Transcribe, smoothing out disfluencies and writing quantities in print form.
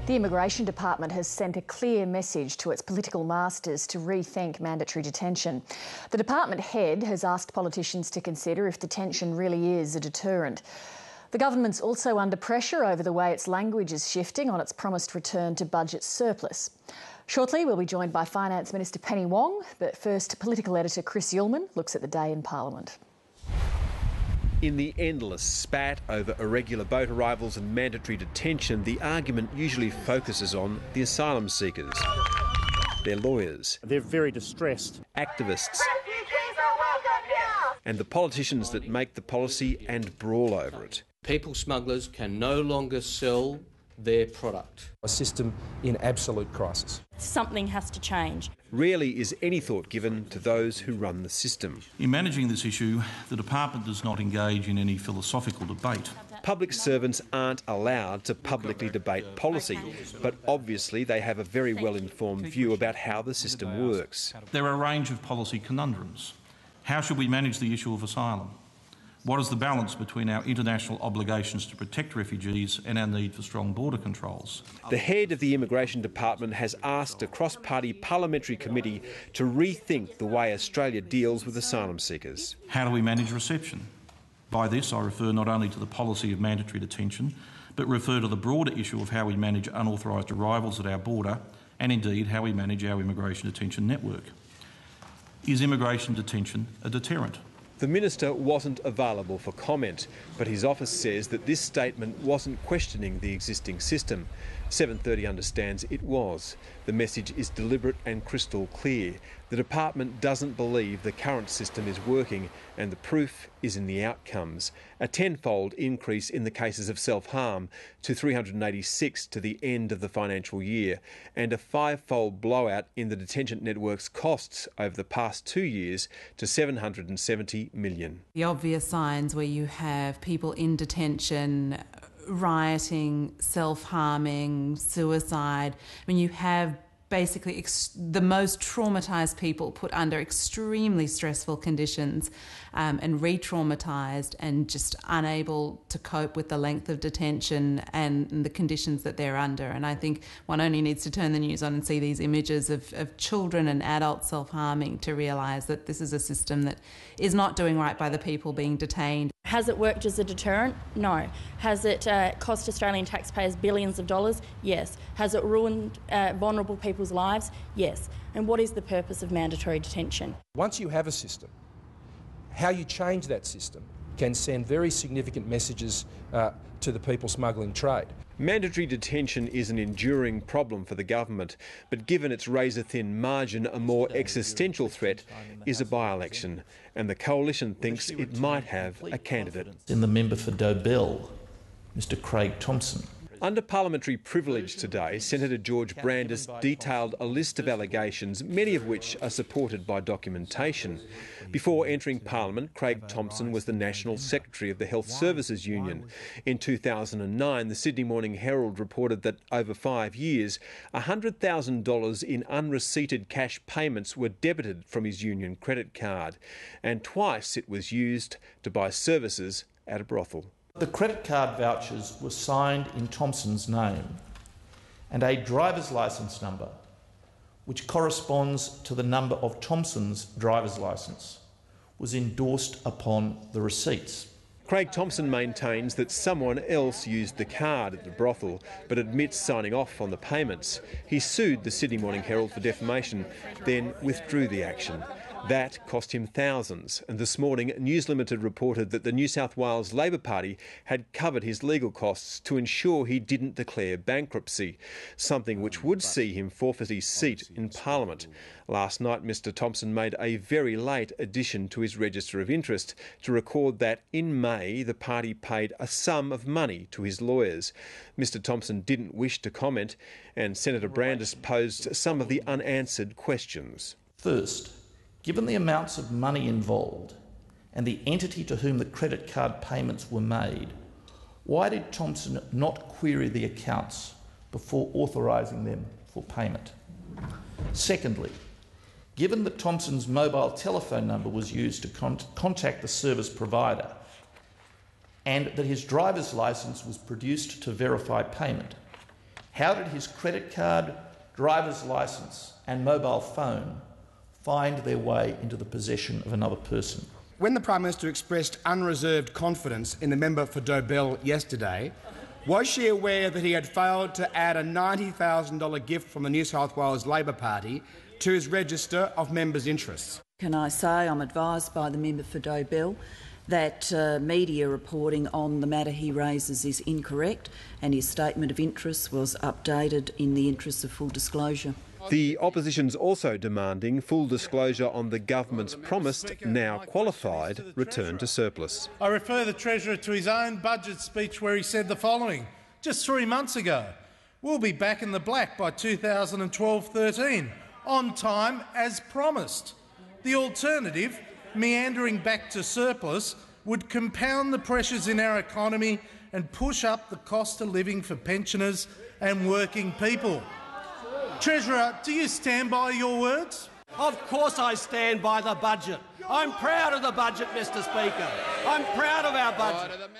The Immigration Department has sent a clear message to its political masters to rethink mandatory detention. The department head has asked politicians to consider if detention really is a deterrent. The government's also under pressure over the way its language is shifting on its promised return to budget surplus. Shortly, we'll be joined by Finance Minister Penny Wong, but first, political editor Chris Ullman looks at the day in Parliament. In the endless spat over irregular boat arrivals and mandatory detention, the argument usually focuses on the asylum seekers, their lawyers. They're very distressed. Activists. And the politicians that make the policy and brawl over it. People smugglers can no longer sell their product. A system in absolute crisis. Something has to change. Rarely is any thought given to those who run the system. In managing this issue, the department does not engage in any philosophical debate. Public servants aren't allowed to publicly debate policy, but obviously they have a very well-informed view about how the system works. There are a range of policy conundrums. How should we manage the issue of asylum? What is the balance between our international obligations to protect refugees and our need for strong border controls? The head of the Immigration Department has asked a cross-party parliamentary committee to rethink the way Australia deals with asylum seekers. How do we manage reception? By this, I refer not only to the policy of mandatory detention, but refer to the broader issue of how we manage unauthorised arrivals at our border and indeed how we manage our immigration detention network. Is immigration detention a deterrent? The Minister wasn't available for comment, but his office says that this statement wasn't questioning the existing system. 730 understands it was. The message is deliberate and crystal clear. The department doesn't believe the current system is working, and the proof is in the outcomes. A tenfold increase in the cases of self-harm to 386 to the end of the financial year, and a fivefold blowout in the detention network's costs over the past 2 years to $770 million. The obvious signs where you have people in detention rioting, self-harming, suicide, when you have basically the most traumatised people put under extremely stressful conditions and re-traumatised and just unable to cope with the length of detention and the conditions that they're under. And I think one only needs to turn the news on and see these images of children and adults self-harming to realise that this is a system that is not doing right by the people being detained. Has it worked as a deterrent? No. Has it cost Australian taxpayers billions of dollars? Yes. Has it ruined vulnerable people's lives? Yes. And what is the purpose of mandatory detention? Once you have a system, how you change that system can send very significant messages to the people smuggling trade. Mandatory detention is an enduring problem for the government, but given its razor-thin margin, a more existential threat is a by-election, and the coalition thinks it might have a candidate. In the member for Dobell, Mr Craig Thomson. Under parliamentary privilege today, Senator George Brandis detailed a list of allegations, many of which are supported by documentation. Before entering Parliament, Craig Thomson was the National Secretary of the Health Services Union. In 2009, the Sydney Morning Herald reported that over 5 years, $100,000 in unreceipted cash payments were debited from his union credit card, and twice it was used to buy services at a brothel. The credit card vouchers were signed in Thomson's name, and a driver's licence number, which corresponds to the number of Thomson's driver's licence, was endorsed upon the receipts. Craig Thomson maintains that someone else used the card at the brothel, but admits signing off on the payments. He sued the Sydney Morning Herald for defamation, then withdrew the action. That cost him thousands, and this morning News Limited reported that the New South Wales Labor Party had covered his legal costs to ensure he didn't declare bankruptcy, something which would see him forfeit his seat in Parliament. Last night, Mr Thomson made a very late addition to his register of interest to record that in May the party paid a sum of money to his lawyers. Mr Thomson didn't wish to comment, and Senator Brandis posed some of the unanswered questions. First, given the amounts of money involved and the entity to whom the credit card payments were made, why did Thomson not query the accounts before authorising them for payment? Secondly, given that Thomson's mobile telephone number was used to contact the service provider and that his driver's licence was produced to verify payment, How did his credit card, driver's licence and mobile phone find their way into the possession of another person? When the Prime Minister expressed unreserved confidence in the member for Dobell yesterday, was she aware that he had failed to add a $90,000 gift from the New South Wales Labor Party to his register of members' interests? Can I say I'm advised by the member for Dobell that media reporting on the matter he raises is incorrect and his statement of interest was updated in the interests of full disclosure. The opposition's also demanding full disclosure on the government's promised, now qualified, return to surplus. I refer the Treasurer to his own budget speech where he said the following, just 3 months ago: "We'll be back in the black by 2012-13, on time as promised. The alternative, meandering back to surplus, would compound the pressures in our economy and push up the cost of living for pensioners and working people." Treasurer, do you stand by your words? Of course I stand by the budget. I'm proud of the budget, Mr Speaker. I'm proud of our budget.